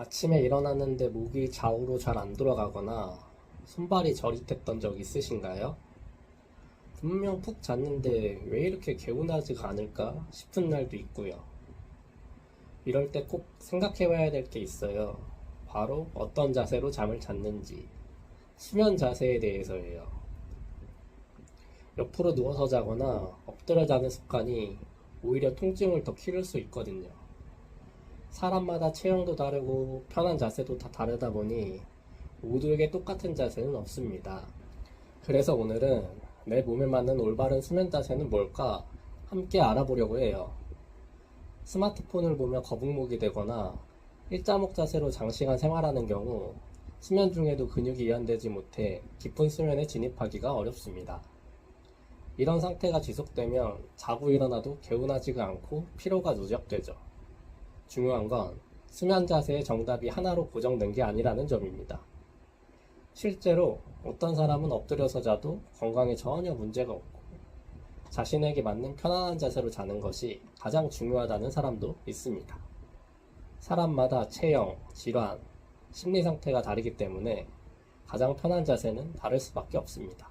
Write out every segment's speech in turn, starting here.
아침에 일어났는데 목이 좌우로 잘 안 돌아가거나 손발이 저릿했던 적 있으신가요? 분명 푹 잤는데 왜 이렇게 개운하지가 않을까 싶은 날도 있고요. 이럴 때 꼭 생각해봐야 될 게 있어요. 바로 어떤 자세로 잠을 잤는지, 수면 자세에 대해서예요. 옆으로 누워서 자거나 엎드려 자는 습관이 오히려 통증을 더 키울 수 있거든요. 사람마다 체형도 다르고 편한 자세도 다 다르다 보니 모두에게 똑같은 자세는 없습니다. 그래서 오늘은 내 몸에 맞는 올바른 수면 자세는 뭘까 함께 알아보려고 해요. 스마트폰을 보며 거북목이 되거나 일자목 자세로 장시간 생활하는 경우 수면 중에도 근육이 이완되지 못해 깊은 수면에 진입하기가 어렵습니다. 이런 상태가 지속되면 자고 일어나도 개운하지가 않고 피로가 누적되죠. 중요한 건 수면 자세의 정답이 하나로 고정된 게 아니라는 점입니다. 실제로 어떤 사람은 엎드려서 자도 건강에 전혀 문제가 없고 자신에게 맞는 편안한 자세로 자는 것이 가장 중요하다는 사람도 있습니다. 사람마다 체형, 질환, 심리 상태가 다르기 때문에 가장 편한 자세는 다를 수밖에 없습니다.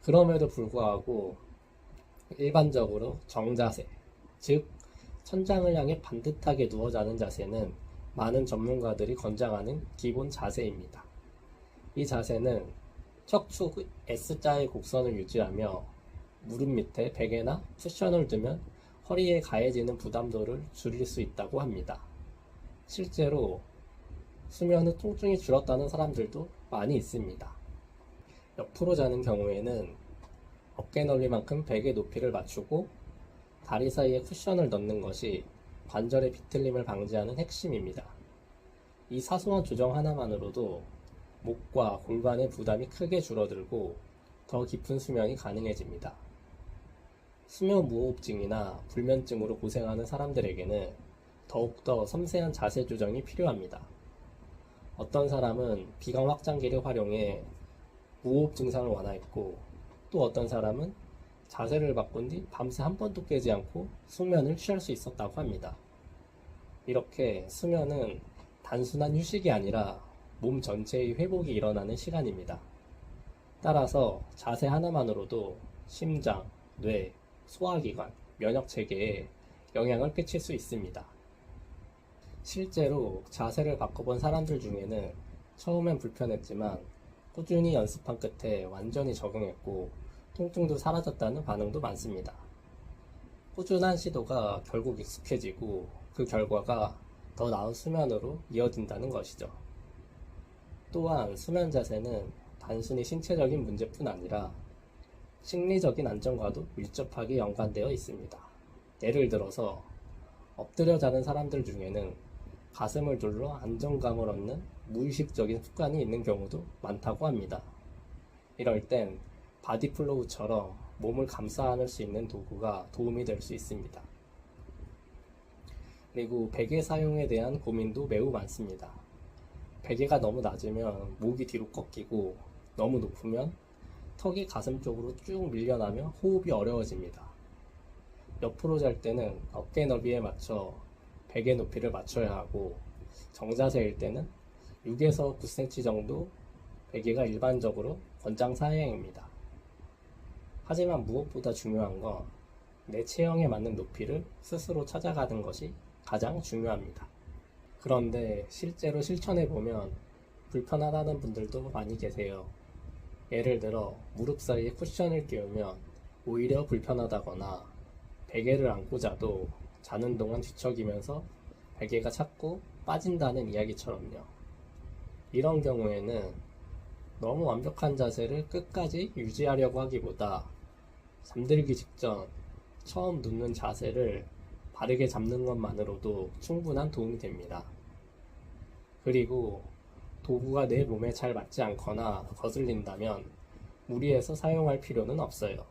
그럼에도 불구하고 일반적으로 정자세, 즉 천장을 향해 반듯하게 누워 자는 자세는 많은 전문가들이 권장하는 기본 자세입니다. 이 자세는 척추 S자의 곡선을 유지하며 무릎 밑에 베개나 쿠션을 두면 허리에 가해지는 부담도를 줄일 수 있다고 합니다. 실제로 수면 후 통증이 줄었다는 사람들도 많이 있습니다. 옆으로 자는 경우에는 어깨 넓이만큼 베개 높이를 맞추고 다리 사이에 쿠션을 넣는 것이 관절의 비틀림을 방지하는 핵심입니다. 이 사소한 조정 하나만으로도 목과 골반의 부담이 크게 줄어들고 더 깊은 수면이 가능해집니다. 수면 무호흡증이나 불면증으로 고생하는 사람들에게는 더욱더 섬세한 자세 조정이 필요합니다. 어떤 사람은 비강 확장기를 활용해 무호흡 증상을 완화했고 또 어떤 사람은 자세를 바꾼 뒤 밤새 한 번도 깨지 않고 숙면을 취할 수 있었다고 합니다. 이렇게 수면은 단순한 휴식이 아니라 몸 전체의 회복이 일어나는 시간입니다. 따라서 자세 하나만으로도 심장, 뇌, 소화기관, 면역체계에 영향을 끼칠 수 있습니다. 실제로 자세를 바꿔본 사람들 중에는 처음엔 불편했지만 꾸준히 연습한 끝에 완전히 적응했고 통증도 사라졌다는 반응도 많습니다. 꾸준한 시도가 결국 익숙해지고 그 결과가 더 나은 수면으로 이어진다는 것이죠. 또한 수면 자세는 단순히 신체적인 문제뿐 아니라 심리적인 안정과도 밀접하게 연관되어 있습니다. 예를 들어서 엎드려 자는 사람들 중에는 가슴을 눌러 안정감을 얻는 무의식적인 습관이 있는 경우도 많다고 합니다. 이럴 땐 바디플로우처럼 몸을 감싸 안을 수 있는 도구가 도움이 될 수 있습니다. 그리고 베개 사용에 대한 고민도 매우 많습니다. 베개가 너무 낮으면 목이 뒤로 꺾이고 너무 높으면 턱이 가슴 쪽으로 쭉 밀려나며 호흡이 어려워집니다. 옆으로 잘 때는 어깨 너비에 맞춰 베개 높이를 맞춰야 하고 정자세일 때는 6에서 9cm 정도 베개가 일반적으로 권장 사양입니다. 하지만 무엇보다 중요한 건 내 체형에 맞는 높이를 스스로 찾아가는 것이 가장 중요합니다. 그런데 실제로 실천해보면 불편하다는 분들도 많이 계세요. 예를 들어 무릎 사이에 쿠션을 끼우면 오히려 불편하다거나 베개를 안고 자도 자는 동안 뒤척이면서 베개가 자꾸 빠진다는 이야기처럼요. 이런 경우에는 너무 완벽한 자세를 끝까지 유지하려고 하기보다 잠들기 직전 처음 눕는 자세를 바르게 잡는 것만으로도 충분한 도움이 됩니다. 그리고 도구가 내 몸에 잘 맞지 않거나 거슬린다면 무리해서 사용할 필요는 없어요.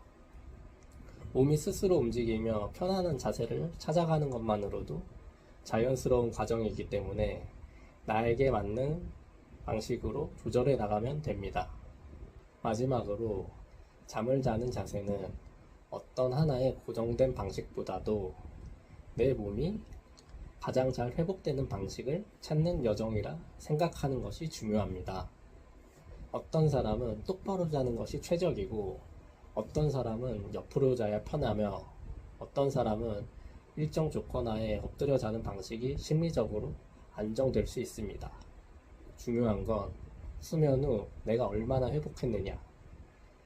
몸이 스스로 움직이며 편안한 자세를 찾아가는 것만으로도 자연스러운 과정이기 때문에 나에게 맞는 방식으로 조절해 나가면 됩니다. 마지막으로 잠을 자는 자세는 어떤 하나의 고정된 방식보다도 내 몸이 가장 잘 회복되는 방식을 찾는 여정이라 생각하는 것이 중요합니다. 어떤 사람은 똑바로 자는 것이 최적이고, 어떤 사람은 옆으로 자야 편하며, 어떤 사람은 일정 조건 하에 엎드려 자는 방식이 심리적으로 안정될 수 있습니다. 중요한 건 수면 후 내가 얼마나 회복했느냐,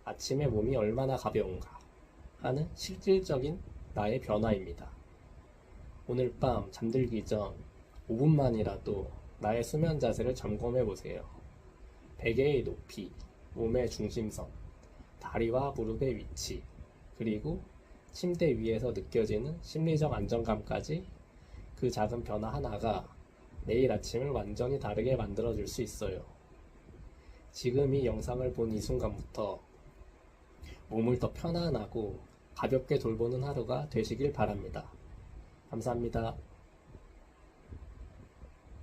아침에 몸이 얼마나 가벼운가 하는 실질적인 나의 변화입니다. 오늘 밤 잠들기 전 5분만이라도 나의 수면 자세를 점검해 보세요. 베개의 높이, 몸의 중심선, 다리와 무릎의 위치, 그리고 침대 위에서 느껴지는 심리적 안정감까지 그 작은 변화 하나가 내일 아침을 완전히 다르게 만들어줄 수 있어요. 지금 이 영상을 본 이 순간부터 몸을 더 편안하고 가볍게 돌보는 하루가 되시길 바랍니다. 감사합니다.